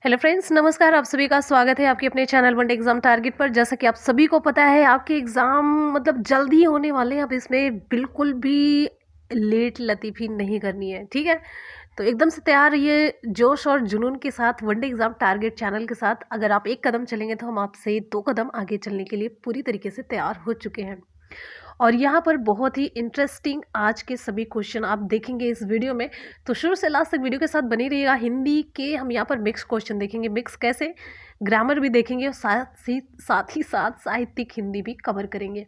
Hello friends, नमस्कार। आप सभी का स्वागत है आपके अपने चैनल वनडे एग्जाम टारगेट पर। जैसा कि आप सभी को पता है, आपके एग्ज़ाम मतलब जल्द ही होने वाले हैं। अब इसमें बिल्कुल भी लेट लतीफ़ी नहीं करनी है, ठीक है? तो एकदम से तैयार रहिए जोश और जुनून के साथ वनडे एग्जाम टारगेट चैनल के साथ। अगर आप एक कदम चलेंगे तो हम आपसे 2 कदम आगे चलने के लिए पूरी तरीके से तैयार हो चुके हैं। और यहाँ पर बहुत ही इंटरेस्टिंग आज के सभी क्वेश्चन आप देखेंगे इस वीडियो में। तो शुरू से लास्ट तक वीडियो के साथ बने रहिएगा। हिंदी के हम यहाँ पर मिक्स क्वेश्चन देखेंगे। मिक्स कैसे? ग्रामर भी देखेंगे और साथ ही साथ साहित्यिक हिंदी भी कवर करेंगे।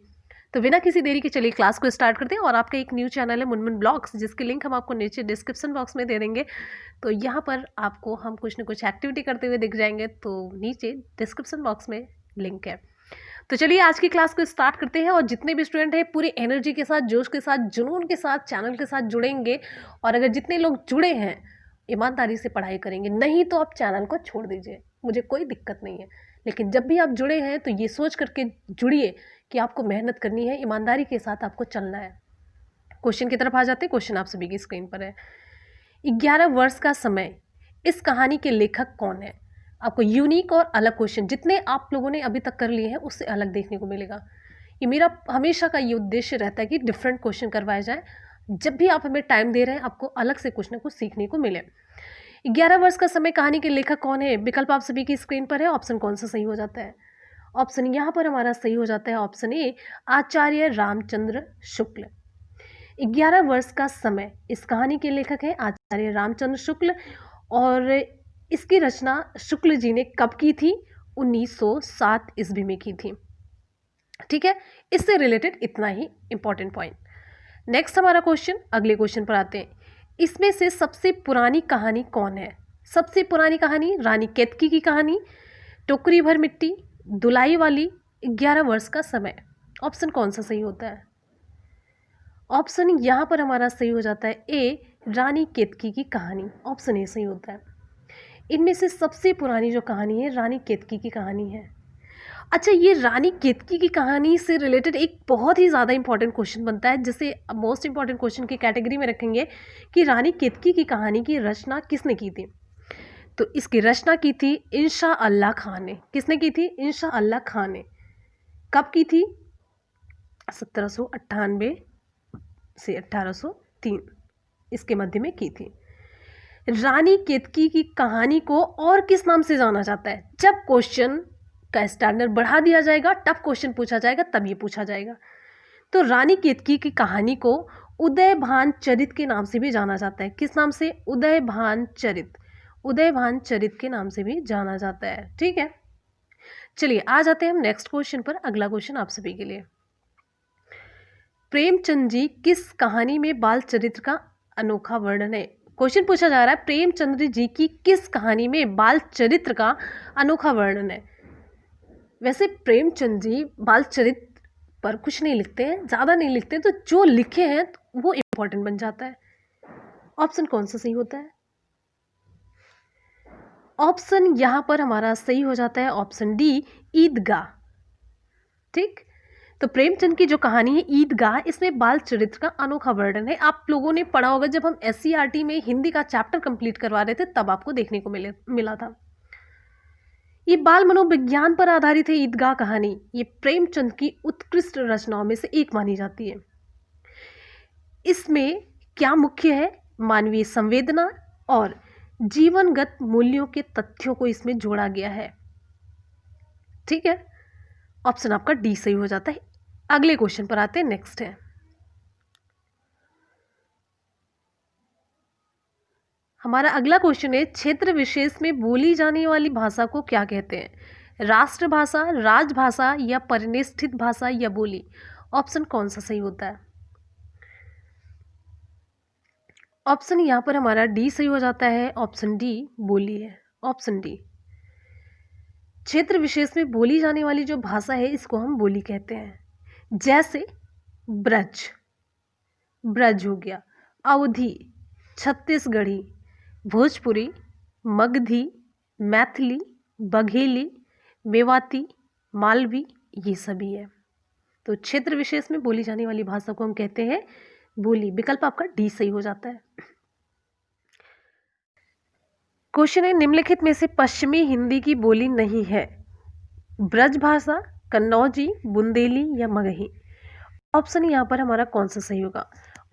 तो बिना किसी देरी के चलिए क्लास को स्टार्ट करते हैं। और आपका एक न्यू चैनल है मुनमुन ब्लॉग्स, जिसकी लिंक हम आपको नीचे डिस्क्रिप्शन बॉक्स में दे देंगे। तो यहाँ पर आपको हम कुछ न कुछ एक्टिविटी करते हुए दिख जाएंगे, तो नीचे डिस्क्रिप्शन बॉक्स में लिंक है। तो चलिए आज की क्लास को स्टार्ट करते हैं। और जितने भी स्टूडेंट हैं पूरी एनर्जी के साथ, जोश के साथ, जुनून के साथ चैनल के साथ जुड़ेंगे। और अगर जितने लोग जुड़े हैं ईमानदारी से पढ़ाई करेंगे, नहीं तो आप चैनल को छोड़ दीजिए, मुझे कोई दिक्कत नहीं है। लेकिन जब भी आप जुड़े हैं तो ये सोच करके जुड़िए कि आपको मेहनत करनी है, ईमानदारी के साथ आपको चलना है। क्वेश्चन की तरफ आ जाते हैं। क्वेश्चन आप सभी की स्क्रीन पर है। 11 वर्ष का समय, इस कहानी के लेखक कौन है? आपको यूनिक और अलग क्वेश्चन जितने आप लोगों ने अभी तक कर लिए हैं उससे अलग देखने को मिलेगा। ये मेरा हमेशा का ये उद्देश्य रहता है कि डिफरेंट क्वेश्चन करवाए जाए। जब भी आप हमें टाइम दे रहे हैं, आपको अलग से कुछ ना कुछ सीखने को मिले। 11 वर्ष का समय कहानी के लेखक कौन है? विकल्प आप सभी की स्क्रीन पर है। ऑप्शन कौन सा सही हो जाता है? ऑप्शन यहाँ पर हमारा सही हो जाता है ऑप्शन ए, आचार्य रामचंद्र शुक्ल। 11 वर्ष का समय, इस कहानी के लेखक हैं आचार्य रामचंद्र शुक्ल। और इसकी रचना शुक्ल जी ने कब की थी? 1907 ईस्वी में की थी। ठीक है, इससे रिलेटेड इतना ही इंपॉर्टेंट पॉइंट। नेक्स्ट हमारा क्वेश्चन, अगले क्वेश्चन पर आते हैं। इसमें से सबसे पुरानी कहानी कौन है? सबसे पुरानी कहानी रानी केतकी की कहानी, टोकरी भर मिट्टी, दुलाई वाली, 11 वर्ष का समय। ऑप्शन कौन सा सही होता है? ऑप्शन यहाँ पर हमारा सही हो जाता है ए, रानी केतकी की कहानी। ऑप्शन ए सही होता है। इनमें से सबसे पुरानी जो कहानी है रानी केतकी की कहानी है। अच्छा, ये रानी केतकी की कहानी से रिलेटेड एक बहुत ही ज़्यादा इंपॉर्टेंट क्वेश्चन बनता है, जिसे मोस्ट इंपॉर्टेंट क्वेश्चन की कैटेगरी में रखेंगे कि रानी केतकी की कहानी की रचना किसने की थी? तो इसकी रचना की थी इंशा अल्लाह खान ने। किसने की थी? इंशा अल्लाह खान ने। कब की थी? 1798 से 1803 इसके मध्य में की थी। रानी केतकी की कहानी को और किस नाम से जाना जाता है? जब क्वेश्चन का स्टैंडर्ड बढ़ा दिया जाएगा, टफ क्वेश्चन पूछा जाएगा, तब ये पूछा जाएगा। तो रानी केतकी की कहानी को उदयभान चरित के नाम से भी जाना जाता है। किस नाम से? उदयभान चरित। उदयभान चरित के नाम से भी जाना जाता है। ठीक है, चलिए आ जाते हैं हम नेक्स्ट क्वेश्चन पर। अगला क्वेश्चन आप सभी के लिए। प्रेमचंद जी किस कहानी में बाल चरित्र का अनोखा वर्णन है? क्वेश्चन पूछा जा रहा है प्रेमचंद्र जी की किस कहानी में बाल चरित्र का अनोखा वर्णन है। वैसे प्रेमचंद जी बाल चरित्र पर कुछ नहीं लिखते हैं, ज़्यादा नहीं लिखते हैं, तो जो लिखे हैं वो इम्पोर्टेंट बन जाता है। ऑप्शन कौन सा सही होता है? ऑप्शन यहाँ पर हमारा सही हो जाता है ऑप्शन डी, ईदगाह। ठीक, तो प्रेमचंद की जो कहानी है ईदगाह, इसमें बाल चरित्र का अनोखा वर्णन है। आप लोगों ने पढ़ा होगा जब हम SCERT में हिंदी का चैप्टर कंप्लीट करवा रहे थे, तब आपको देखने को मिला था। ये बाल मनोविज्ञान पर आधारित है ईदगाह कहानी। ये प्रेमचंद की उत्कृष्ट रचनाओं में से एक मानी जाती है। इसमें क्या मुख्य है? मानवीय संवेदना और जीवनगत मूल्यों के तथ्यों को इसमें जोड़ा गया है। ठीक है, ऑप्शन आपका डी सही हो जाता है। अगले क्वेश्चन पर आते हैं। नेक्स्ट है हमारा अगला क्वेश्चन है, क्षेत्र विशेष में बोली जाने वाली भाषा को क्या कहते हैं? राष्ट्रभाषा, राजभाषा या परिनिष्ठित भाषा या बोली? ऑप्शन कौन सा सही होता है? ऑप्शन यहाँ पर हमारा डी सही हो जाता है। ऑप्शन डी बोली है। ऑप्शन डी, क्षेत्र विशेष में बोली जाने वाली जो भाषा है इसको हम बोली कहते हैं। जैसे ब्रज, ब्रज हो गया, अवधी, छत्तीसगढ़ी, भोजपुरी, मगधी, मैथिली, बघेली, मेवाती, मालवी, ये सभी है। तो क्षेत्र विशेष में बोली जाने वाली भाषा को हम कहते हैं बोली। विकल्प आपका डी सही हो जाता है। क्वेश्चन है, निम्नलिखित में से पश्चिमी हिंदी की बोली नहीं है? ब्रज भाषा, कन्नौजी, बुंदेली या मगही? ऑप्शन यहाँ पर हमारा कौन सा सही होगा?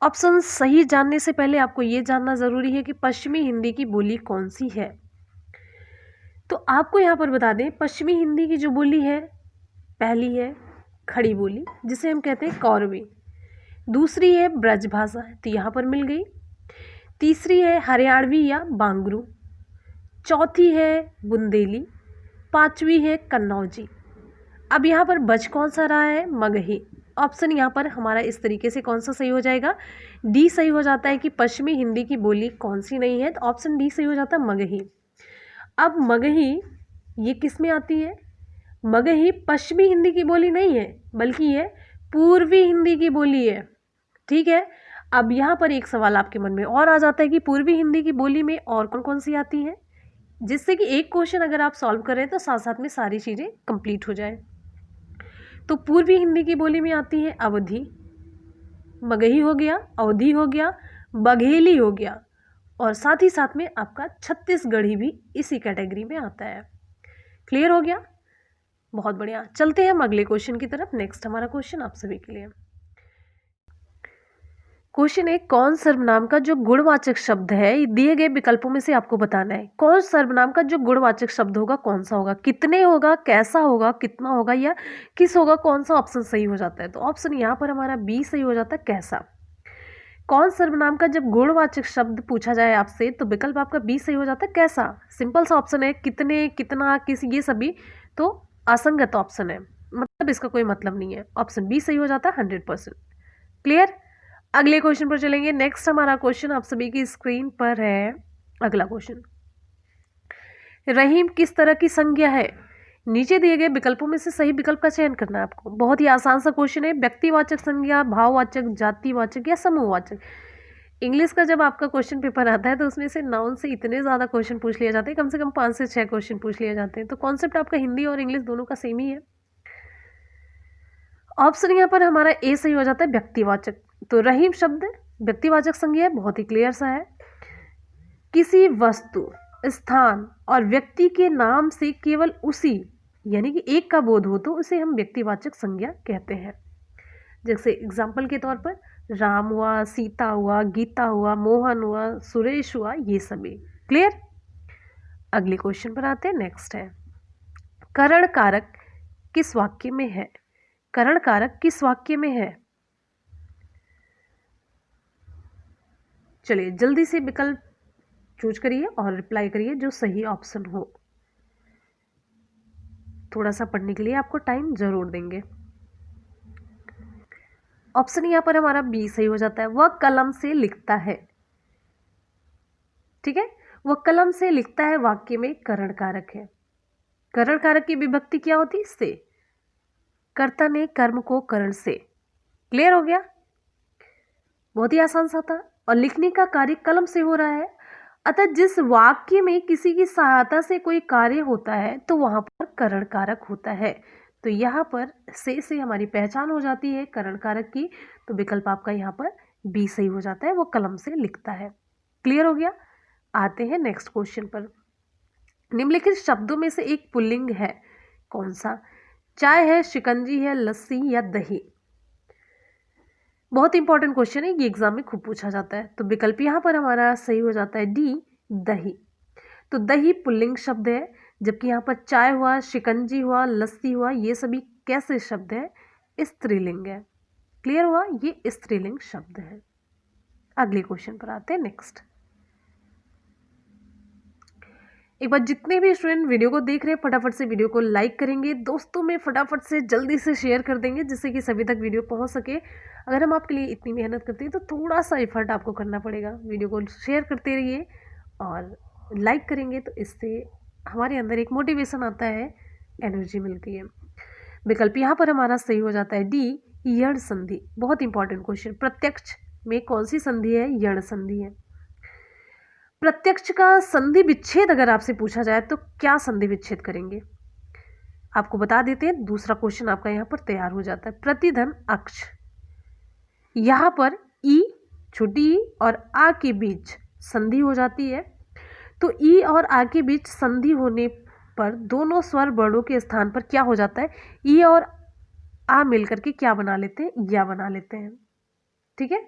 ऑप्शन सही जानने से पहले आपको ये जानना जरूरी है कि पश्चिमी हिंदी की बोली कौन सी है। तो आपको यहाँ पर बता दें, पश्चिमी हिंदी की जो बोली है, पहली है खड़ी बोली जिसे हम कहते हैं कौरवी, दूसरी है ब्रज भाषा तो यहाँ पर मिल गई, तीसरी है हरियाणवी या बांगरू, चौथी है बुंदेली, पांचवी है कन्नौजी। अब यहाँ पर बच कौन सा रहा है? मगही। ऑप्शन यहाँ पर हमारा इस तरीके से कौन सा सही हो जाएगा? डी सही हो जाता है कि पश्चिमी हिंदी की बोली कौन सी नहीं है, तो ऑप्शन डी सही हो जाता है मगही। अब मगही ये किस में आती है? मगही पश्चिमी हिंदी की बोली नहीं है बल्कि ये पूर्वी हिंदी की बोली है। ठीक है, अब यहाँ पर एक सवाल आपके मन में और आ जाता है कि पूर्वी हिंदी की बोली में और कौन कौन सी आती हैं, जिससे कि एक क्वेश्चन अगर आप सॉल्व करें तो साथ साथ में सारी चीज़ें कंप्लीट हो जाए। तो पूर्वी हिंदी की बोली में आती है अवधी, मगही हो गया, अवधी हो गया, बघेली हो गया, और साथ ही साथ में आपका छत्तीसगढ़ी भी इसी कैटेगरी में आता है। क्लियर हो गया? बहुत बढ़िया। चलते हैं हम अगले क्वेश्चन की तरफ। नेक्स्ट हमारा क्वेश्चन आप सभी के लिए क्वेश्चन है, कौन सर्वनाम का जो गुणवाचक शब्द है, दिए गए विकल्पों में से आपको बताना है कौन सर्वनाम का जो गुणवाचक शब्द होगा कौन सा होगा, कितने होगा, कैसा होगा, कितना होगा या किस होगा, कौन सा ऑप्शन सही हो जाता है? तो ऑप्शन यहाँ पर हमारा बी सही हो जाता है, कैसा। कौन सर्वनाम का जब गुणवाचक शब्द पूछा जाए आपसे तो विकल्प आपका बी सही हो जाता है, कैसा। सिंपल सा ऑप्शन है, कितने, कितना, किस, ये सभी तो असंगत ऑप्शन है, मतलब इसका कोई मतलब नहीं है। ऑप्शन बी सही हो जाता है 100%। क्लियर? अगले क्वेश्चन पर चलेंगे। नेक्स्ट हमारा क्वेश्चन आप सभी की स्क्रीन पर है। अगला क्वेश्चन, रहीम किस तरह की संज्ञा है? नीचे दिए गए विकल्पों में से सही विकल्प का चयन करना है आपको। बहुत ही आसान सा क्वेश्चन है। व्यक्तिवाचक संज्ञा, भाववाचक, जातिवाचक या समूहवाचक। इंग्लिश का जब आपका क्वेश्चन पेपर आता है तो उसमें से नाउन से इतने ज़्यादा क्वेश्चन पूछ लिए जाते हैं, कम से कम 5 से 6 क्वेश्चन पूछ लिए जाते हैं। तो कॉन्सेप्ट आपका हिंदी और इंग्लिश दोनों का सेम ही है। ऑप्शन यहाँ पर हमारा ए सही हो जाता है, व्यक्तिवाचक। तो रहीम शब्द व्यक्तिवाचक संज्ञा है, बहुत ही क्लियर सा है। किसी वस्तु, स्थान और व्यक्ति के नाम से केवल उसी यानी कि एक का बोध हो तो उसे हम व्यक्तिवाचक संज्ञा कहते हैं। जैसे एग्जाम्पल के तौर पर राम हुआ, सीता हुआ, गीता हुआ, मोहन हुआ, सुरेश हुआ, ये सभी। क्लियर? अगले क्वेश्चन पर आते हैं। नेक्स्ट है, करण कारक किस वाक्य में है? करण कारक किस वाक्य में है? चलिए जल्दी से विकल्प चूज करिए और रिप्लाई करिए जो सही ऑप्शन हो। थोड़ा सा पढ़ने के लिए आपको टाइम जरूर देंगे। ऑप्शन यहाँ पर हमारा बी सही हो जाता है, वह कलम से लिखता है। ठीक है, वह कलम से लिखता है वाक्य में करण कारक है। करण कारक की विभक्ति क्या होती है? से। कर्ता ने कर्म को करण से। क्लियर हो गया? बहुत ही आसान सा था। और लिखने का कार्य कलम से हो रहा है, अतः जिस वाक्य में किसी की सहायता से कोई कार्य होता है तो वहां पर करण कारक होता है। तो यहाँ पर से हमारी पहचान हो जाती है करण कारक की। तो विकल्प आपका यहाँ पर बी सही हो जाता है, वो कलम से लिखता है। क्लियर हो गया? आते हैं नेक्स्ट क्वेश्चन पर। निम्नलिखित शब्दों में से एक पुल्लिंग है, कौन सा? चाय है, शिकंजी है, लस्सी या दही। बहुत इंपॉर्टेंट क्वेश्चन है, ये एग्जाम में खूब पूछा जाता है। तो विकल्प यहाँ पर हमारा सही हो जाता है डी, दही। तो दही पुल्लिंग शब्द है, जबकि यहाँ पर चाय हुआ, शिकंजी हुआ, लस्सी हुआ, ये सभी कैसे शब्द है? स्त्रीलिंग है। क्लियर हुआ? ये स्त्रीलिंग शब्द है। अगले क्वेश्चन पर आते हैं। नेक्स्ट, एक बार जितने भी स्टूडेंट वीडियो को देख रहे हैं फटाफट से वीडियो को लाइक करेंगे, दोस्तों में फटाफट से जल्दी से शेयर कर देंगे जिससे कि सभी तक वीडियो पहुंच सके। अगर हम आपके लिए इतनी मेहनत करते हैं तो थोड़ा सा एफर्ट आपको करना पड़ेगा। वीडियो को शेयर करते रहिए और लाइक करेंगे तो इससे हमारे अंदर एक मोटिवेशन आता है, एनर्जी मिलती है। विकल्प यहाँ पर हमारा सही हो जाता है डी, यण संधि। बहुत इंपॉर्टेंट क्वेश्चन, प्रत्यक्ष में कौन सी संधि है? यण संधि है। प्रत्यक्ष का संधि विच्छेद अगर आपसे पूछा जाए तो क्या संधि विच्छेद करेंगे? आपको बता देते हैं, दूसरा क्वेश्चन आपका यहाँ पर तैयार हो जाता है। प्रतिधन अक्ष, यहाँ पर ई, छोटी ई और आ के बीच संधि हो जाती है तो ई और आ के बीच संधि होने पर दोनों स्वर वर्णों के स्थान पर क्या हो जाता है, ई और आ मिलकर के क्या बना लेते हैं, या बना लेते हैं। ठीक है,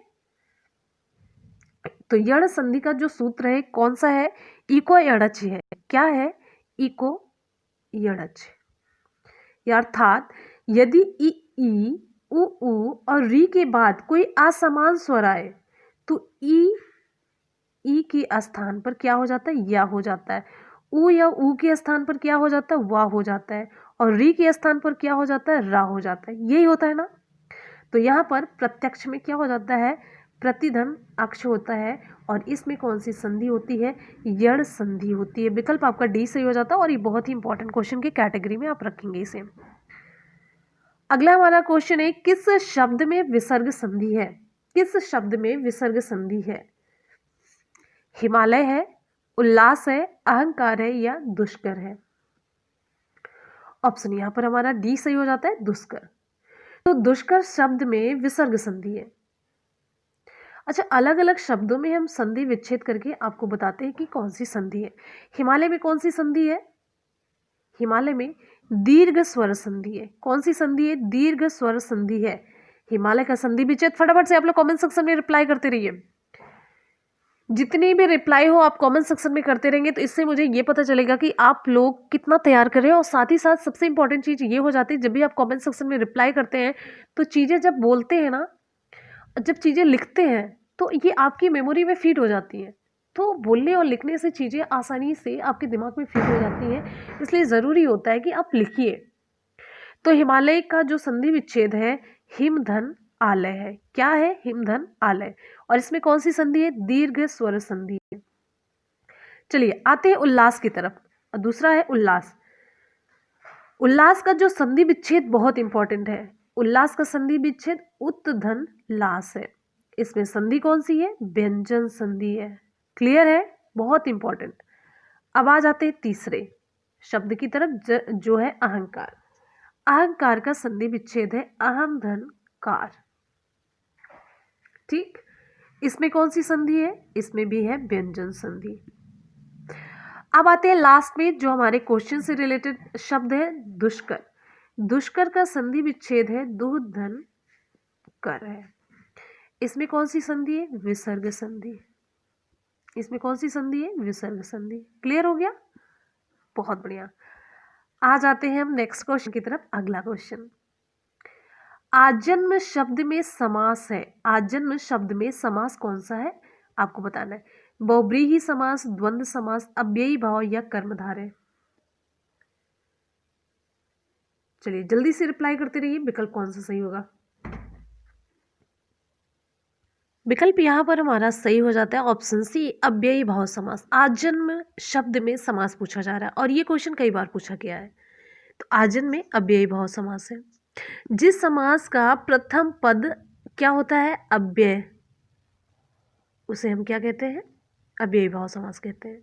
तो यण संधि का जो सूत्र है कौन सा है, इको यणच है। क्या है, इको यणच। अर्थात यदि ई उ और री के बाद कोई असमान स्वर आए तो ई के स्थान पर क्या हो जाता है, या हो जाता है। उ या ऊ के स्थान पर क्या हो जाता है, वा हो जाता है। और री के स्थान पर क्या हो जाता है, रा हो जाता है। यही होता है ना। तो यहाँ पर प्रत्यक्ष में क्या हो जाता है, प्रतिधन अक्ष होता है। और इसमें कौन सी संधि होती है, यण संधि होती है। विकल्प आपका डी सही हो जाता है। और ये बहुत ही इंपॉर्टेंट क्वेश्चन की कैटेगरी में आप रखेंगे इसे। अगला हमारा क्वेश्चन है, किस शब्द में विसर्ग संधि है, किस शब्द में विसर्ग संधि है। हिमालय है, उल्लास है, अहंकार है, या दुष्कर है। ऑप्शन यहां पर हमारा डी सही हो जाता है, दुष्कर। तो दुष्कर शब्द में विसर्ग संधि है। अच्छा, अलग अलग शब्दों में हम संधि विच्छेद करके आपको बताते हैं कि कौन सी संधि है। हिमालय में कौन सी संधि है, हिमालय में दीर्घ स्वर संधि है। कौन सी संधि है, दीर्घ स्वर संधि है। हिमालय का संधि विच्छेद फटाफट से आप लोग कमेंट सेक्शन में रिप्लाई करते रहिए। जितनी भी रिप्लाई हो आप कमेंट सेक्शन में करते रहेंगे तो इससे मुझे ये पता चलेगा कि आप लोग कितना तैयार कर रहे हो। और साथ ही साथ सबसे इंपॉर्टेंट चीज़ ये हो जाती है, जब भी आप कमेंट सेक्शन में रिप्लाई करते हैं तो चीज़ें जब बोलते हैं ना, जब चीज़ें लिखते हैं तो ये आपकी मेमोरी में फीड हो जाती है। तो बोलने और लिखने से चीज़ें आसानी से आपके दिमाग में फीड हो जाती हैं, इसलिए ज़रूरी होता है कि आप लिखिए। तो हिमालय का जो संधि विच्छेद है हिमधन आलय है। क्या है, हिमधन आलय। और इसमें कौन सी संधि है, दीर्घ स्वर संधि है। चलिए आते हैं उल्लास की तरफ। दूसरा है उल्लास। उल्लास का जो संधि विच्छेद बहुत इंपॉर्टेंट है। उल्लास का संधि विच्छेद उत्धन लास है। इसमें संधि कौन सी है, व्यंजन संधि है। क्लियर है, बहुत इंपॉर्टेंट। अब आ जाते हैं तीसरे शब्द की तरफ, जो है अहंकार। अहंकार का संधि विच्छेद है अहम धन कार। ठीक, इसमें कौन सी संधि है, इसमें भी है व्यंजन संधि। अब आते हैं लास्ट में जो हमारे क्वेश्चन से रिलेटेड शब्द है, दुष्कर। दुष्कर का संधि विच्छेद है दुह धन कर है। इसमें कौन सी संधि है, विसर्ग संधि। इसमें कौन सी संधि है, विसर्ग संधि। क्लियर हो गया, बहुत बढ़िया। आ जाते हैं हम नेक्स्ट क्वेश्चन की तरफ। अगला क्वेश्चन, आजन्म शब्द में समास है। आजन्म शब्द में समास कौन सा है आपको बताना है। बहुब्रीहि समास, द्वंद्व समास, अव्ययी भाव, या कर्मधारय। चलिए जल्दी से रिप्लाई करते रहिए, विकल्प कौन सा सही होगा। विकल्प यहाँ पर हमारा सही हो जाता है ऑप्शन सी, अव्ययी भाव समास। आजन्म शब्द में समास पूछा जा रहा है और ये क्वेश्चन कई बार पूछा गया है। तो आजन्म में अव्ययी भाव समास है। जिस समास का प्रथम पद क्या होता है, अव्यय, उसे हम क्या कहते हैं, अव्ययी भाव समास कहते हैं।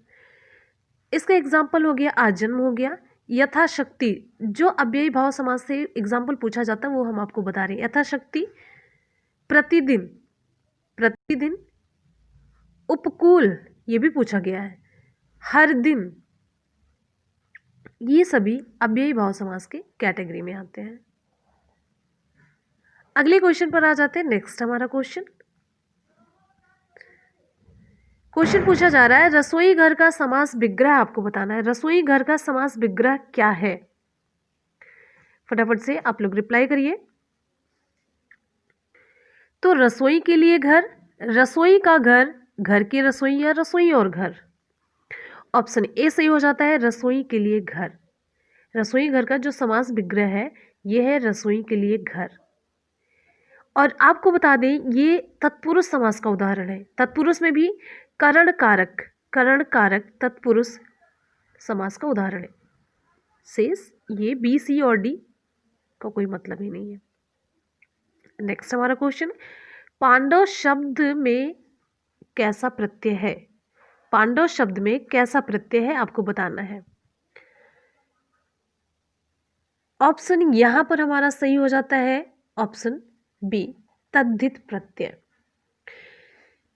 इसका एग्जाम्पल हो गया आजन्म हो गया। यथाशक्ति, जो अव्ययी भाव समास से एग्जाम्पल पूछा जाता है वो हम आपको बता रहे हैं। यथाशक्ति, प्रतिदिन, प्रतिदिन, उपकूल, ये भी पूछा गया है, हर दिन, ये सभी अव्ययी भाव समास के कैटेगरी में आते हैं। अगले क्वेश्चन पर आ जाते हैं। नेक्स्ट हमारा क्वेश्चन पूछा जा रहा है, रसोई घर का समास विग्रह आपको बताना है। रसोई घर का समास विग्रह क्या है, फटाफट से आप लोग रिप्लाई करिए। तो रसोई के लिए घर, रसोई का घर, घर की रसोई, या रसोई और घर। ऑप्शन ए सही हो जाता है, रसोई के लिए घर। रसोई घर का जो समास विग्रह है यह है रसोई के लिए घर। और आपको बता दें ये तत्पुरुष समास का उदाहरण है। तत्पुरुष में भी करण कारक, करण कारक तत्पुरुष समास का उदाहरण है। शेष ये बी, सी और डी का कोई मतलब ही नहीं है। नेक्स्ट हमारा क्वेश्चन, पांडव शब्द में कैसा प्रत्यय है। पांडव शब्द में कैसा प्रत्यय है आपको बताना है। ऑप्शन यहां पर हमारा सही हो जाता है ऑप्शन बी, तद्धित प्रत्यय।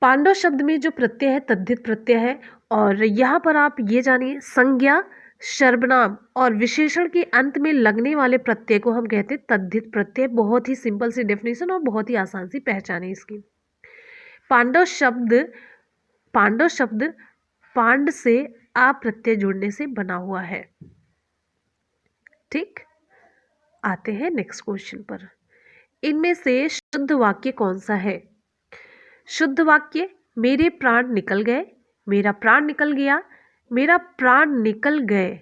पांडव शब्द में जो प्रत्यय है तद्धित प्रत्यय है और यहाँ पर आप ये जानिए, संज्ञा, सर्वनाम और विशेषण के अंत में लगने वाले प्रत्यय को हम कहते हैं तद्धित प्रत्यय। बहुत ही सिंपल सी डेफिनेशन और बहुत ही आसान सी पहचान है इसकी। पांडव शब्द पांड से आ प्रत्यय जुड़ने से बना हुआ है। ठीक, आते हैं नेक्स्ट क्वेश्चन पर। इनमें से शुद्ध वाक्य कौन सा है? शुद्ध वाक्य मेरे प्राण निकल गए, मेरा प्राण निकल गया, मेरा प्राण निकल गए,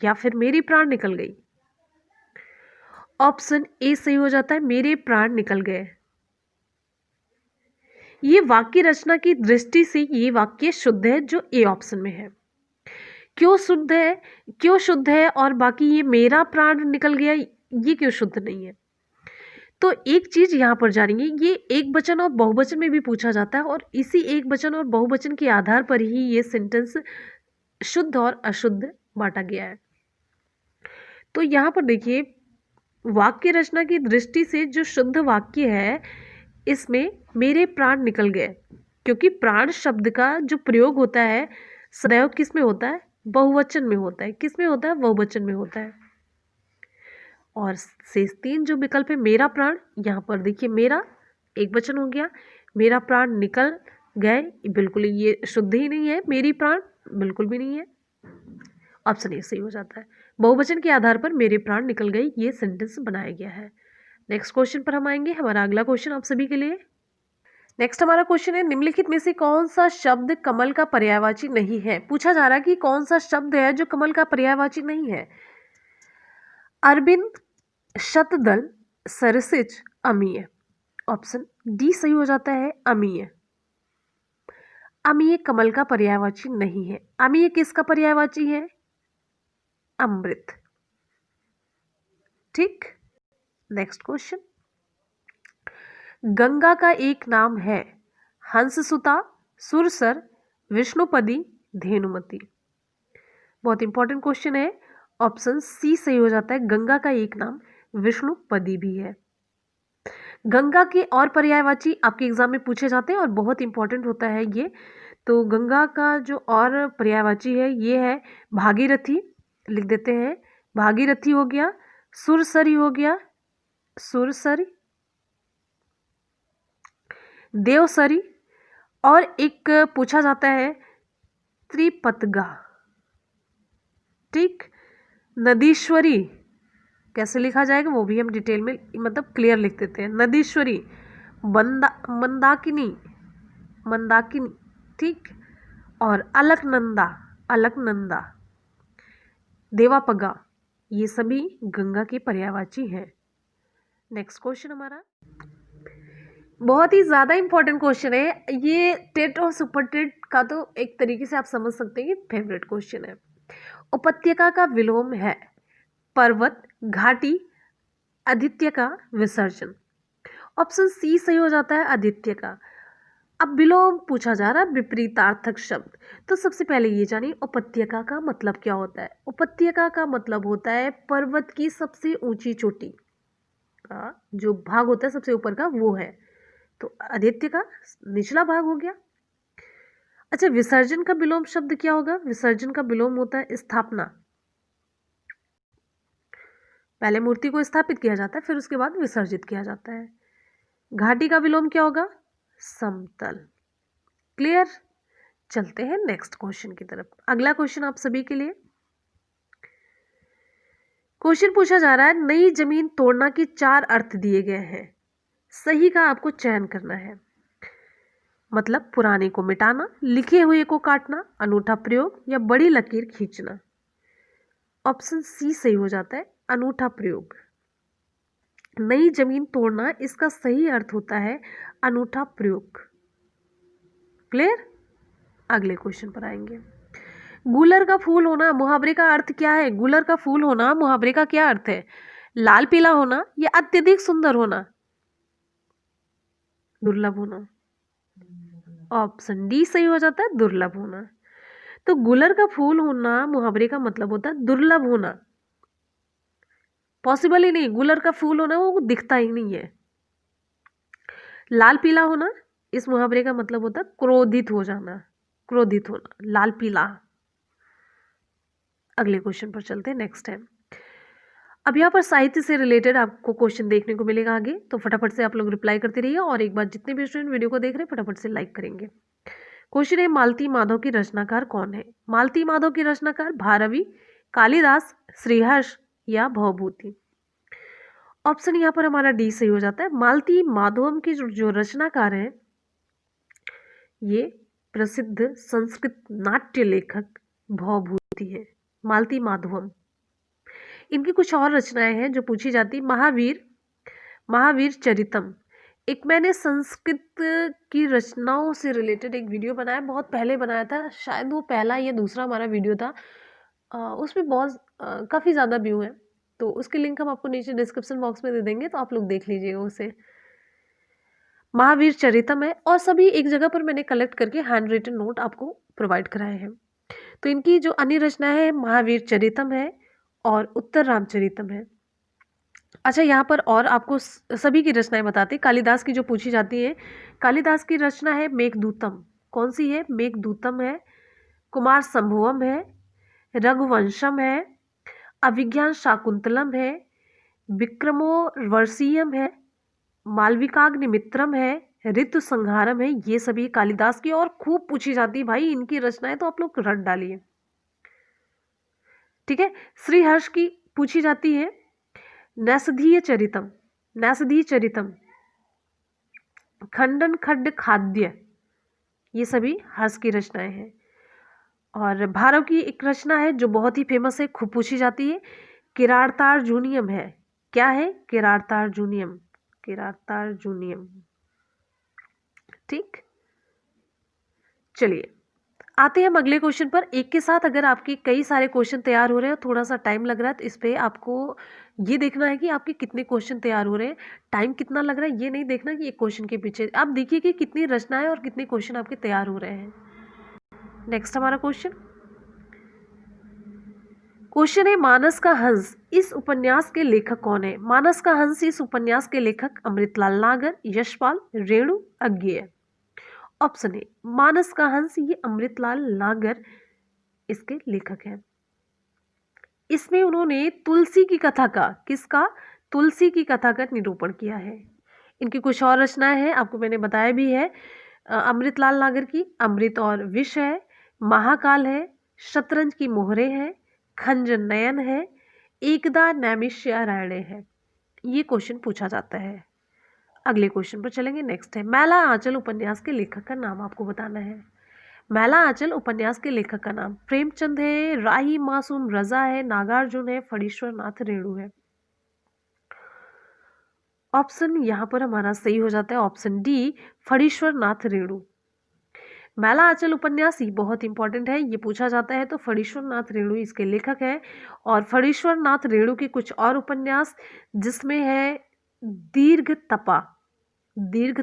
या फिर मेरी प्राण निकल गई। ऑप्शन ए सही हो जाता है, मेरे प्राण निकल गए। ये वाक्य रचना की दृष्टि से ये वाक्य शुद्ध है, जो ए ऑप्शन में है। क्यों शुद्ध है और बाकी ये मेरा प्राण निकल गया ये क्यों शुद्ध नहीं है? तो एक चीज यहां पर जानेंगे, ये एक वचन और बहुवचन में भी पूछा जाता है और इसी एक वचन और बहुवचन के आधार पर ही ये सेंटेंस शुद्ध और अशुद्ध बांटा गया है। तो यहां पर देखिए, वाक्य रचना की दृष्टि से जो शुद्ध वाक्य है, इसमें मेरे प्राण निकल गए, क्योंकि प्राण शब्द का जो प्रयोग होता है सदैव किस में होता है? बहुवचन में होता है। किस में होता है? बहुवचन में होता है। और शेष तीन जो विकल्प है, मेरा प्राण, यहाँ पर देखिए मेरा एक वचन हो गया, मेरा प्राण निकल गए बिल्कुल ये शुद्ध ही नहीं है, मेरी प्राण बिल्कुल भी नहीं है। ऑप्शन ए सही हो जाता है। बहुवचन के आधार पर मेरे प्राण निकल गए ये सेंटेंस बनाया गया है। नेक्स्ट क्वेश्चन पर हम आएंगे। हमारा अगला क्वेश्चन आप सभी के लिए। नेक्स्ट हमारा क्वेश्चन है, निम्नलिखित में से कौन सा शब्द कमल का पर्यायवाची नहीं है? पूछा जा रहा है कि कौन सा शब्द है जो कमल का पर्यायवाची नहीं है। अरविंद, शतदल, सरसिज, अमीय। ऑप्शन डी सही हो जाता है, अमीय। अमीय कमल का पर्यायवाची नहीं है। अमीय किसका पर्यायवाची है? अमृत। ठीक, नेक्स्ट क्वेश्चन। गंगा का एक नाम है हंससुता, सुरसर, विष्णुपदी, धेनुमती। बहुत इंपॉर्टेंट क्वेश्चन है। ऑप्शन सी सही हो जाता है, गंगा का एक नाम विष्णुपदी भी है। गंगा के और पर्यायवाची आपके एग्जाम में पूछे जाते हैं और बहुत इंपॉर्टेंट होता है ये। तो गंगा का जो और पर्यायवाची है ये है भागीरथी, लिख देते हैं, भागीरथी हो गया, सुरसरी हो गया, सुरसरी, देवसरी, और एक पूछा जाता है त्रिपतगा। ठीक, नदीश्वरी कैसे लिखा जाएगा वो भी हम डिटेल में मतलब क्लियर लिख देते हैं। नदीश्वरी, मंदाकिनी, मंदाकिनी, ठीक, और अलकनंदा, देवापगा, ये सभी गंगा के पर्यायवाची हैं। नेक्स्ट क्वेश्चन हमारा बहुत ही ज़्यादा इंपॉर्टेंट क्वेश्चन है ये। टेट और सुपर टेट का तो एक तरीके से आप समझ सकते हैं कि फेवरेट क्वेश्चन है। उपत्यका का विलोम है पर्वत, घाटी, आदित्य का विसर्जन। ऑप्शन सी सही हो जाता है, आदित्य का। अब विलोम पूछा जा रहा है, विपरीतार्थक शब्द। तो सबसे पहले ये जानिए उपत्यका का मतलब क्या होता है। उपत्यका का मतलब होता है पर्वत की सबसे ऊंची चोटी का जो भाग होता है सबसे ऊपर का, वो है। तो आदित्य का निचला भाग हो गया। अच्छा, विसर्जन का विलोम शब्द क्या होगा? विसर्जन का विलोम होता है स्थापना। पहले मूर्ति को स्थापित किया जाता है, फिर उसके बाद विसर्जित किया जाता है। घाटी का विलोम क्या होगा? समतल। क्लियर? चलते हैं नेक्स्ट क्वेश्चन की तरफ। अगला क्वेश्चन आप सभी के लिए। क्वेश्चन पूछा जा रहा है, नई जमीन तोड़ना के 4 अर्थ दिए गए हैं, सही का आपको चयन करना है। मतलब पुराने को मिटाना, लिखे हुए को काटना, अनूठा प्रयोग, या बड़ी लकीर खींचना। ऑप्शन सी सही हो जाता है, अनूठा प्रयोग। नई जमीन तोड़ना, इसका सही अर्थ होता है अनूठा प्रयोग। क्लियर? अगले क्वेश्चन पर आएंगे। गुलर का फूल होना मुहावरे का अर्थ क्या है? गुलर का फूल होना मुहावरे का क्या अर्थ है? लाल पीला होना या अत्यधिक सुंदर होना, दुर्लभ होना। ऑप्शन डी सही हो जाता है, दुर्लभ होना। तो गुलर का फूल होना मुहावरे का मतलब होता है दुर्लभ होना। पॉसिबल ही नहीं, गुलर का फूल होना वो दिखता ही नहीं है। लाल पीला होना इस मुहावरे का मतलब होता है क्रोधित हो जाना। क्रोधित होना, लाल पीला। अगले क्वेश्चन पर चलते हैं, नेक्स्ट है। अब यहाँ पर साहित्य से रिलेटेड आपको क्वेश्चन देखने को मिलेगा आगे, तो फटाफट से आप लोग रिप्लाई करते रहिए, और एक बार जितने भी स्टूडेंट वीडियो को देख रहे हैं फटाफट से लाइक करेंगे। क्वेश्चन है, मालती माधव की रचनाकार कौन है? मालती माधव की रचनाकार भारवी, कालिदास, श्रीहर्ष या भवभूति? ऑप्शन यहाँ पर हमारा डी सही हो जाता है। मालती माधवम की जो रचनाकार हैं ये प्रसिद्ध संस्कृत नाट्य लेखक भवभूति है, मालती माधवम। इनकी कुछ और रचनाएं हैं जो पूछी जाती। महावीर चरितम, एक मैंने संस्कृत की रचनाओं से रिलेटेड एक वीडियो बनाया, बहुत पहले बनाया था, शायद वो पहला या दूसरा हमारा वीडियो था। उसमें बहुत काफ़ी ज़्यादा व्यू है, तो उसकी लिंक हम आपको नीचे डिस्क्रिप्शन बॉक्स में दे देंगे, तो आप लोग देख लीजिएगा उसे। महावीर चरितम है, और सभी एक जगह पर मैंने कलेक्ट करके हैंड रिटन नोट आपको प्रोवाइड कराए हैं। तो इनकी जो अन्य रचनाएं है, महावीर चरितम है और उत्तर रामचरितम है। अच्छा, यहाँ पर और आपको सभी की रचनाएं बताते हैं। कालिदास की जो पूछी जाती है, कालिदास की रचना है मेघदूतम। कौन सी है? मेघदूतम है। कुमार संभवम है, रघुवंशम है, अभिज्ञान शाकुंतलम है, विक्रमोर्वशीयम है, मालविकाग्निमित्रम है, ऋतु संहारम है। ये सभी कालिदास की और खूब पूछी जाती है भाई, इनकी रचनाएं तो आप लोग रट डालिए, ठीक है। श्रीहर्ष की पूछी जाती है नैषधीय चरितम, खंडन खड्ड खाद्य, ये सभी हर्ष की रचनाएं हैं। और भारव की एक रचना है जो बहुत ही फेमस है, खूब पूछी जाती है, किरातार्जुनीयम है। क्या है? किरातार्जुनीयम, ठीक। चलिए आते हैं हम अगले क्वेश्चन पर। एक के साथ अगर आपके कई सारे क्वेश्चन तैयार हो रहे हैं, थोड़ा सा टाइम लग रहा है, तो इस पे आपको ये देखना है कि आपके कितने क्वेश्चन तैयार हो रहे हैं, टाइम कितना लग रहा है, ये नहीं देखना कि एक क्वेश्चन के पीछे। आप देखिए कि कितनी रचनाएं और कितने क्वेश्चन आपके तैयार हो रहे हैं। नेक्स्ट हमारा क्वेश्चन है, मानस का हंस इस उपन्यास के लेखक कौन है? मानस का हंस इस उपन्यास के लेखक अमृतलाल नागर, यशपाल, रेणु, अज्ञेय। ऑप्शन ए, मानस का हंस ये अमृतलाल नागर इसके लेखक हैं। इसमें उन्होंने तुलसी की कथा का, किसका? तुलसी की कथा का निरूपण किया है। इनकी कुछ और रचनाएं हैं, आपको मैंने बताया भी है। अमृतलाल नागर की अमृत और विष है, महाकाल है, शतरंज की मोहरे है, खंजन नयन है, एकदा नैमिषारण्य है। ये क्वेश्चन पूछा जाता है। अगले क्वेश्चन पर चलेंगे, नेक्स्ट है, मैला आंचल उपन्यास के लेखक का नाम आपको बताना है। मैला आंचल उपन्यास के लेखक का नाम प्रेमचंद है, राही मासूम रजा है, नागार्जुन है, फणीश्वर नाथ रेणु है। ऑप्शन यहां पर हमारा सही हो जाता है ऑप्शन डी, फणीश्वर नाथ रेणु। मैला आंचल उपन्यास ये बहुत इंपॉर्टेंट है, ये पूछा जाता है, तो फणीश्वर नाथ रेणु इसके लेखक है। और फणीश्वर नाथ रेणु के कुछ और उपन्यास जिसमें है दीर्घ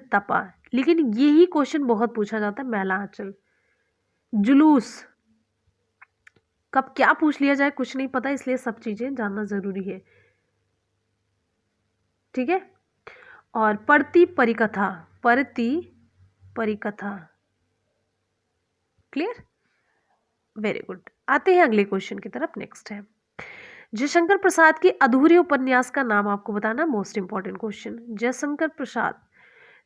तपा, लेकिन यही क्वेश्चन बहुत पूछा जाता है, मैला आंचल। जुलूस, कब क्या पूछ लिया जाए कुछ नहीं पता, इसलिए सब चीजें जानना जरूरी है, ठीक है। और परती परिकथा, क्लियर, वेरी गुड। आते हैं अगले क्वेश्चन की तरफ, नेक्स्ट है, जयशंकर प्रसाद के अधूरे उपन्यास का नाम आपको बताना, most important question.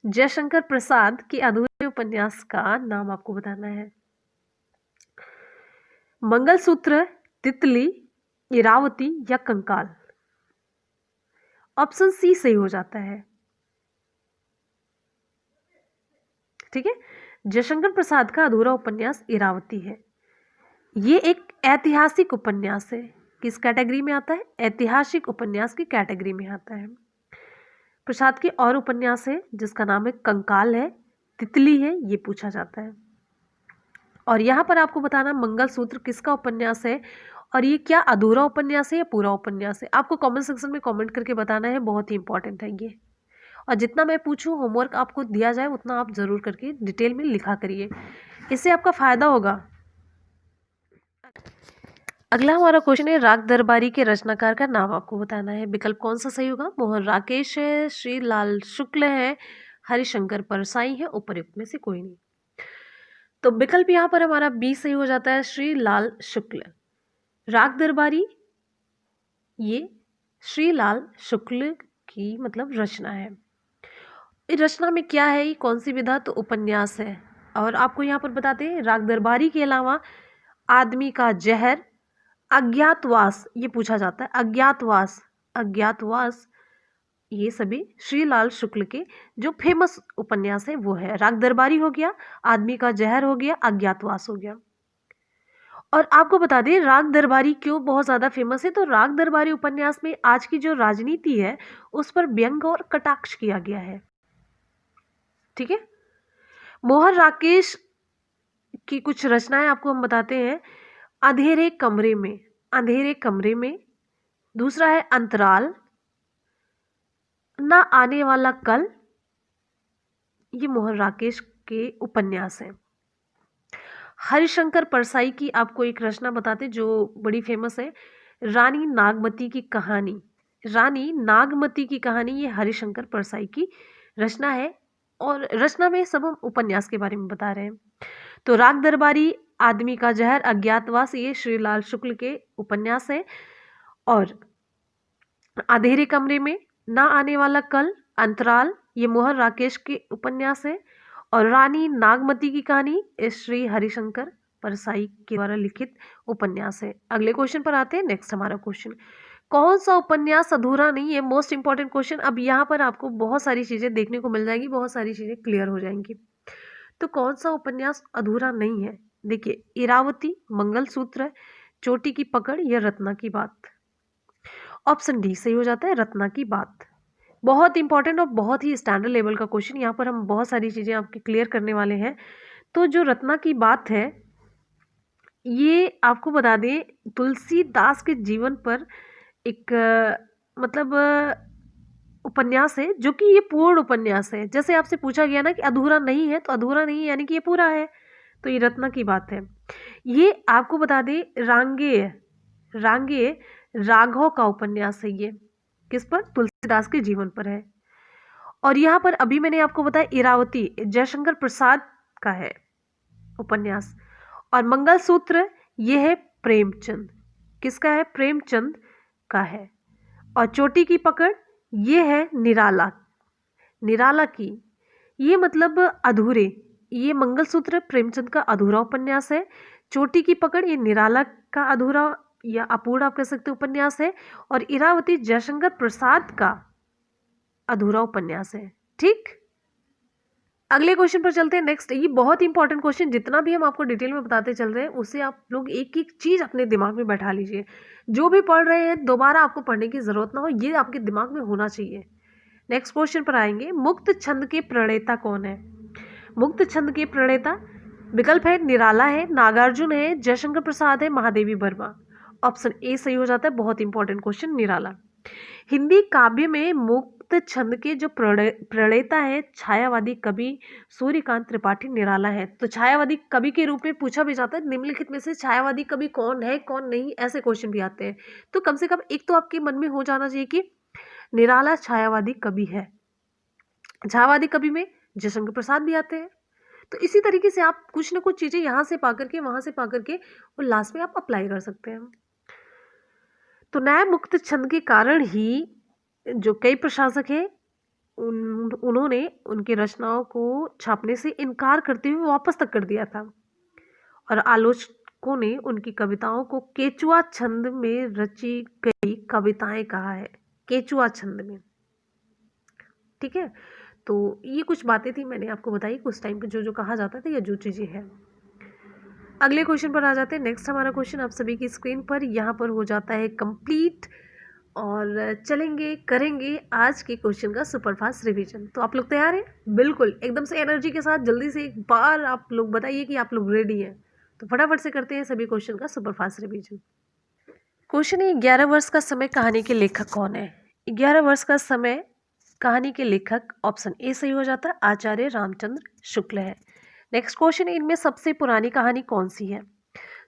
Jaishankar Prasad के अधूरे उपन्यास का नाम आपको बताना है। मंगलसूत्र, तितली, इरावती या कंकाल? ऑप्शन सी सही हो जाता है, ठीक है। जयशंकर प्रसाद का अधूरा उपन्यास इरावती है। ये एक ऐतिहासिक उपन्यास है, किस कैटेगरी में आता है? ऐतिहासिक उपन्यास की कैटेगरी में आता है। प्रसाद के और उपन्यास है जिसका नाम है कंकाल है, तितली है, ये पूछा जाता है। और यहाँ पर आपको बताना मंगलसूत्र किसका उपन्यास है, और ये क्या अधूरा उपन्यास है या पूरा उपन्यास है? आपको कमेंट सेक्शन में कमेंट करके बताना है, बहुत ही इंपॉर्टेंट है ये। और जितना मैं पूछूं होमवर्क आपको दिया जाए उतना आप जरूर करके डिटेल में लिखा करिए, इससे आपका फायदा होगा। अगला हमारा क्वेश्चन है, राग दरबारी के रचनाकार का नाम आपको बताना है। विकल्प कौन सा सही होगा? मोहन राकेश है, श्री लाल शुक्ल है, हरिशंकर परसाई है, उपयुक्त में से कोई नहीं। तो विकल्प यहाँ पर हमारा बी सही हो जाता है, श्री लाल शुक्ल। राग दरबारी ये श्री लाल शुक्ल की मतलब रचना है। इस रचना में क्या है, ये कौन सी विधा, तो उपन्यास है। और आपको यहाँ पर बताते हैं राग दरबारी के अलावा आदमी का जहर, अज्ञातवास ये पूछा जाता है, अज्ञातवास, अज्ञातवास ये सभी श्रीलाल शुक्ल के जो फेमस उपन्यास है वो है। राग दरबारी हो गया, आदमी का जहर हो गया, अज्ञातवास हो गया। और आपको बता दें राग दरबारी क्यों बहुत ज्यादा फेमस है, तो राग दरबारी उपन्यास में आज की जो राजनीति है उस पर व्यंग और कटाक्ष किया गया है। ठीक है, मोहन राकेश की कुछ रचनाएं आपको हम बताते हैं। अंधेरे कमरे में, अंधेरे कमरे में, दूसरा है अंतराल, ना आने वाला कल, ये मोहन राकेश के उपन्यास हैं। हरिशंकर परसाई की आपको एक रचना बताते जो बड़ी फेमस है, रानी नागमती की कहानी। रानी नागमती की कहानी ये हरिशंकर परसाई की रचना है, और रचना में सब हम उपन्यास के बारे में बता रहे हैं। तो राग दरबारी, आदमी का जहर, अज्ञातवास ये श्रीलाल शुक्ल के उपन्यास है। और अंधेरे कमरे में, ना आने वाला कल, अंतराल ये मोहन राकेश के उपन्यास है। और रानी नागमती की कहानी श्री हरिशंकर परसाई के द्वारा लिखित उपन्यास है। अगले क्वेश्चन पर आते हैं। नेक्स्ट हमारा क्वेश्चन, कौन सा उपन्यास अधूरा नहीं है, मोस्ट इंपॉर्टेंट क्वेश्चन। अब यहाँ पर आपको बहुत सारी चीजें देखने को मिल जाएंगी, बहुत सारी चीजें क्लियर हो जाएंगी। तो कौन सा उपन्यास अधूरा नहीं है, देखिए, इरावती, मंगलसूत्र, चोटी की पकड़ या रत्ना की बात। ऑप्शन डी सही हो जाता है, रत्ना की बात। बहुत इंपॉर्टेंट और बहुत ही स्टैंडर्ड लेवल का क्वेश्चन, यहाँ पर हम बहुत सारी चीजें आपके क्लियर करने वाले हैं। तो जो रत्ना की बात है ये आपको बता दें तुलसीदास के जीवन पर एक मतलब उपन्यास है, जो कि ये पूर्ण उपन्यास है। जैसे आपसे पूछा गया ना कि अधूरा नहीं है, तो अधूरा नहीं है यानी कि ये पूरा है, तो ये रत्ना की बात है। ये आपको बता दें रांगेय, रांगेय राघव का उपन्यास है। ये किस पर, तुलसीदास के जीवन पर है। और यहाँ पर अभी मैंने आपको बताया इरावती जयशंकर प्रसाद का है उपन्यास। और मंगलसूत्र ये है प्रेमचंद, किसका है, प्रेमचंद का है। और चोटी की पकड़ ये है निराला, निराला की, ये मतलब अधूरे, ये मंगलसूत्र प्रेमचंद का अधूरा उपन्यास है। चोटी की पकड़ ये निराला का अधूरा या अपूर्ण आप कह सकते उपन्यास है। और इरावती जयशंकर प्रसाद का अधूरा उपन्यास है। ठीक, अगले क्वेश्चन पर चलते हैं। नेक्स्ट, ये बहुत इंपॉर्टेंट क्वेश्चन, जितना भी हम आपको डिटेल में बताते चल रहे हैं उससे आप लोग एक एक चीज अपने दिमाग में बैठा लीजिए। जो भी पढ़ रहे हैं दोबारा आपको पढ़ने की जरूरत ना हो, ये आपके दिमाग में होना चाहिए। नेक्स्ट क्वेश्चन पर आएंगे, मुक्त छंद के प्रणेता कौन है। मुक्त छंद के प्रणेता विकल्प है निराला है, नागार्जुन है, जयशंकर प्रसाद है, महादेवी वर्मा। ऑप्शन ए सही हो जाता है, बहुत इंपॉर्टेंट क्वेश्चन, निराला। हिंदी काव्य में मुक्त छंद के जो प्रणेता है छायावादी कवि सूर्यकांत त्रिपाठी निराला है। तो छायावादी कवि के रूप में पूछा भी जाता है निम्नलिखित में से छायावादी कवि कौन है कौन नहीं, ऐसे क्वेश्चन भी आते हैं। तो कम से कम एक तो आपके मन में हो जाना चाहिए कि निराला छायावादी कवि है। छायावादी कवि में जयशंकर प्रसाद भी आते हैं। तो इसी तरीके से आप कुछ ना कुछ चीजें यहाँ से पा करके वहां से पा करके और लास्ट में आप अप्लाई कर सकते हैं। तो न्याय मुक्त छंद के कारण ही जो कई प्रशासक हैं उन्होंने उनकी रचनाओं को छापने से इनकार करते हुए वापस तक कर दिया था। और आलोचकों ने उनकी कविताओं को केचुआ छंद में रची गई कविताएं कहा है, केचुआ छंद में। ठीक है, तो ये कुछ बातें थी मैंने आपको बताई कुछ टाइम पे जो जो कहा जाता था या जो चीजें हैं। अगले क्वेश्चन पर आ जाते हैं। नेक्स्ट हमारा क्वेश्चन आप सभी की स्क्रीन पर यहाँ पर हो जाता है कंप्लीट, और चलेंगे करेंगे आज के क्वेश्चन का सुपरफास्ट रिवीजन। तो आप लोग तैयार हैं, बिल्कुल एकदम से एनर्जी के साथ जल्दी से एक बार आप लोग बताइए कि आप लोग रेडी हैं। तो फटाफट से करते हैं सभी क्वेश्चन का सुपरफास्ट रिवीजन। क्वेश्चन है 11 वर्ष का समय कहानी के लेखक कौन है। 11 वर्ष का समय कहानी के लेखक ऑप्शन ए सही हो जाता है, आचार्य रामचंद्र शुक्ल है। नेक्स्ट क्वेश्चन, इनमें सबसे पुरानी कहानी कौन सी है।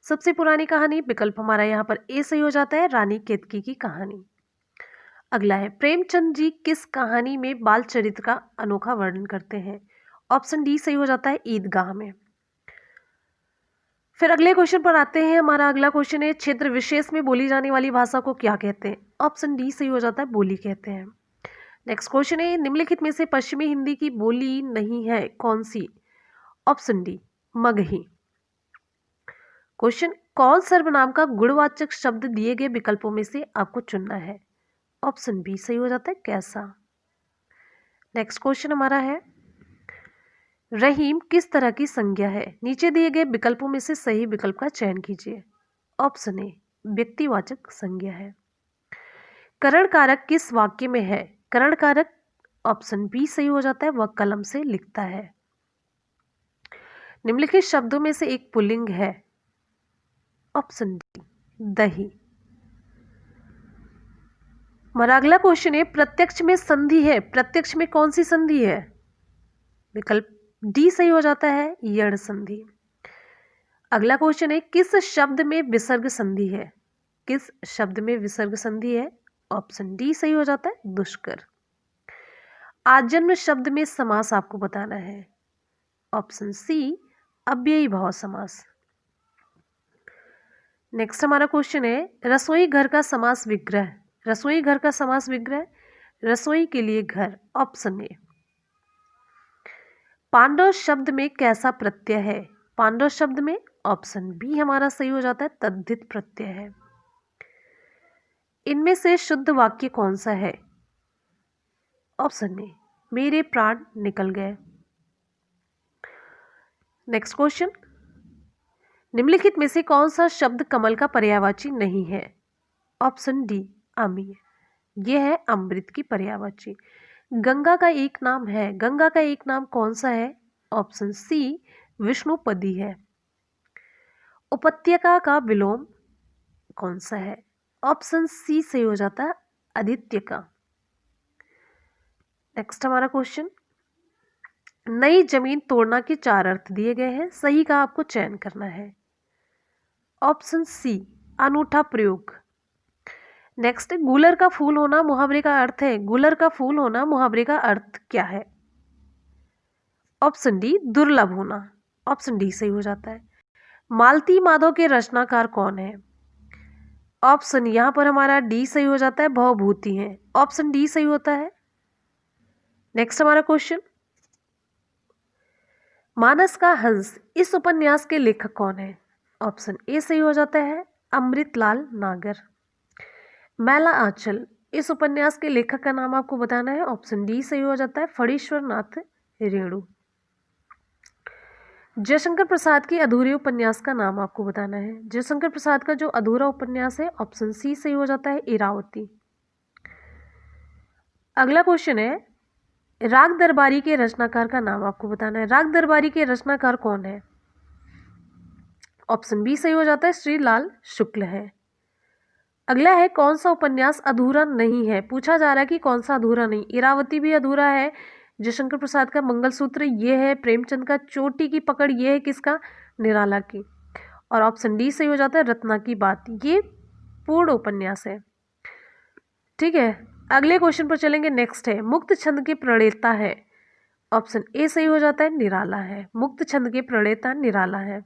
सबसे पुरानी कहानी विकल्प हमारा यहाँ पर ए सही हो जाता है, रानी केतकी की कहानी। अगला है, प्रेमचंद जी किस कहानी में बाल चरित्र का अनोखा वर्णन करते हैं। ऑप्शन डी सही हो जाता है, ईदगाह में। फिर अगले क्वेश्चन पर आते हैं। हमारा अगला क्वेश्चन है, क्षेत्र विशेष में बोली जाने वाली भाषा को क्या कहते हैं? ऑप्शन डी सही हो जाता है, बोली कहते हैं। नेक्स्ट क्वेश्चन है, निम्नलिखित में से पश्चिमी हिंदी की बोली नहीं है, कौन सी? Option D Magahi. क्वेश्चन, कौन सर्वनाम का गुणवाचक शब्द दिए गए विकल्पों में से आपको चुनना है? ऑप्शन बी सही हो जाता है, कैसा। नेक्स्ट क्वेश्चन हमारा है, रहीम किस तरह की संज्ञा है? नीचे दिए गए विकल्पों में से सही विकल्प का चयन कीजिए। ऑप्शन ए व्यक्तिवाचक संज्ञा है। करण कारक किस वाक्य में है? करण कारक ऑप्शन बी सही हो जाता है, वह कलम से लिखता है। निम्नलिखित शब्दों में से एक पुल्लिंग है। ऑप्शन डी दही। हमारा अगला क्वेश्चन है, प्रत्यक्ष में संधि है, प्रत्यक्ष में कौन सी संधि है? विकल्प डी सही हो जाता है, यड़ संधि। अगला क्वेश्चन है, किस शब्द में विसर्ग संधि है? किस शब्द में विसर्ग संधि है? ऑप्शन डी सही हो जाता है, दुष्कर। आजन्म शब्द में समास आपको बताना है। ऑप्शन सी अव्ययी भाव समास। नेक्स्ट हमारा क्वेश्चन है, रसोई घर का समास विग्रह। रसोई घर का समास विग्रह, रसोई के लिए घर। Option A. पांडव शब्द में कैसा प्रत्यय है? पांडव शब्द में ऑप्शन बी हमारा सही हो जाता है, तद्धित प्रत्यय है। इनमें से शुद्ध वाक्य कौन सा है? ऑप्शन ए मेरे प्राण निकल गए। नेक्स्ट क्वेश्चन, निम्नलिखित में से कौन सा शब्द कमल का पर्यायवाची नहीं है? ऑप्शन डी अमी। यह है अमृत की पर्यायवाची। गंगा का एक नाम है, गंगा का एक नाम कौन सा है? ऑप्शन सी विष्णुपदी है। उपत्यका का विलोम कौन सा है? ऑप्शन सी सही हो जाता है, आदित्य का। नेक्स्ट हमारा क्वेश्चन, नई जमीन तोड़ना के 4 अर्थ दिए गए हैं, सही का आपको चयन करना है। ऑप्शन सी अनूठा प्रयोग। नेक्स्ट, गुलर का फूल होना मुहावरे का अर्थ है, गुलर का फूल होना मुहावरे का अर्थ क्या है? ऑप्शन डी दुर्लभ होना। ऑप्शन डी सही हो जाता है। मालती माधव के रचनाकार कौन है? ऑप्शन यहां पर हमारा डी सही हो जाता है, भवभूति है। ऑप्शन डी सही होता है। नेक्स्ट हमारा क्वेश्चन, मानस का हंस इस उपन्यास के लेखक कौन है? ऑप्शन ए सही हो जाता है, अमृतलाल नागर। मैला आंचल इस उपन्यास के लेखक का नाम आपको बताना है। ऑप्शन डी सही हो जाता है, फणीश्वर नाथ रेणु। जयशंकर प्रसाद के अधूरे उपन्यास का नाम आपको बताना है। जयशंकर प्रसाद का जो अधूरा उपन्यास है, ऑप्शन सी सही हो जाता है, इरावती। अगला क्वेश्चन है, राग दरबारी के रचनाकार का नाम आपको बताना है। राग दरबारी के रचनाकार कौन है? ऑप्शन बी सही हो जाता है, श्री लाल शुक्ल है। अगला है, कौन सा उपन्यास अधूरा नहीं है? पूछा जा रहा है कि कौन सा अधूरा नहीं। इरावती भी अधूरा है, जयशंकर प्रसाद का मंगलसूत्र ये है, प्रेमचंद का चोटी की पकड़ ये है, किसका? निराला की। और ऑप्शन डी सही हो जाता है, रत्ना की बात। ये पूर्ण उपन्यास है। ठीक है, अगले क्वेश्चन पर चलेंगे। नेक्स्ट है, मुक्त छंद के प्रणेता है। ऑप्शन ए सही हो जाता है, निराला है। मुक्त छंद के प्रणेता निराला है।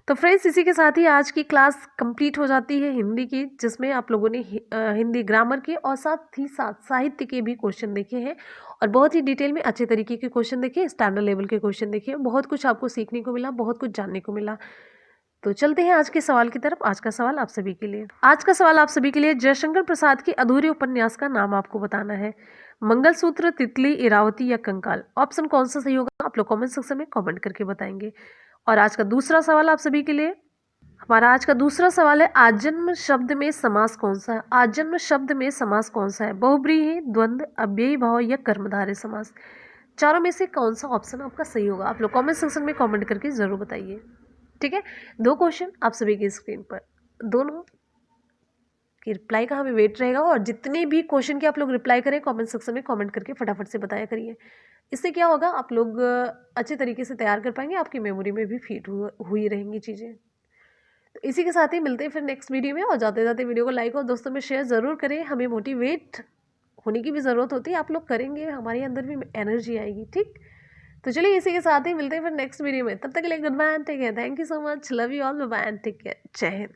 तो फ्रेंड्स, इसी के साथ ही आज की क्लास कंप्लीट हो जाती है हिंदी की, जिसमें आप लोगों ने हिंदी ग्रामर के और साथ ही साथ साहित्य के भी क्वेश्चन देखे हैं और बहुत ही डिटेल में अच्छे तरीके के क्वेश्चन देखे, स्टैंडर्ड लेवल के क्वेश्चन देखे। बहुत कुछ आपको सीखने को मिला, बहुत कुछ जानने को मिला। तो चलते हैं आज के सवाल की तरफ। आज का सवाल आप सभी के लिए, आज का सवाल आप सभी के लिए, जयशंकर प्रसाद के अधूरे उपन्यास का नाम आपको बताना है। मंगलसूत्र, तितली, इरावती या कंकाल। ऑप्शन कौन सा सही होगा आप लोग कमेंट सेक्शन में कमेंट करके बताएंगे। और आज का दूसरा सवाल आप सभी के लिए, हमारा आज का दूसरा सवाल है, आजन्म शब्द में समास कौन सा है? आजन्म शब्द में समास कौन सा है? बहुब्रीहि, द्वंद्व, अव्ययी भाव या कर्मधारय समास। चारों में से कौन सा ऑप्शन आपका सही होगा आप लोग कमेंट सेक्शन में कमेंट करके जरूर बताइए। ठीक है, 2 क्वेश्चन आप सभी की स्क्रीन पर, दोनों की रिप्लाई का हमें वेट रहेगा। और जितने भी क्वेश्चन के आप लोग रिप्लाई करें कमेंट सेक्शन में कमेंट करके फटाफट से बताया करिए। इससे क्या होगा, आप लोग अच्छे तरीके से तैयार कर पाएंगे, आपकी मेमोरी में भी फीड हुई रहेंगी चीज़ें। तो इसी के साथ ही मिलते हैं फिर नेक्स्ट वीडियो में। और जाते जाते वीडियो को लाइक और दोस्तों में शेयर ज़रूर करें। हमें मोटिवेट होने की भी ज़रूरत होती है, आप लोग करेंगे हमारे अंदर भी एनर्जी आएगी। ठीक, तो चलिए इसी के साथ ही मिलते हैं फिर नेक्स्ट वीडियो में, तब तक के लिए good bye, take care, thank you so much, love you all, bye, take care, जय हिंद।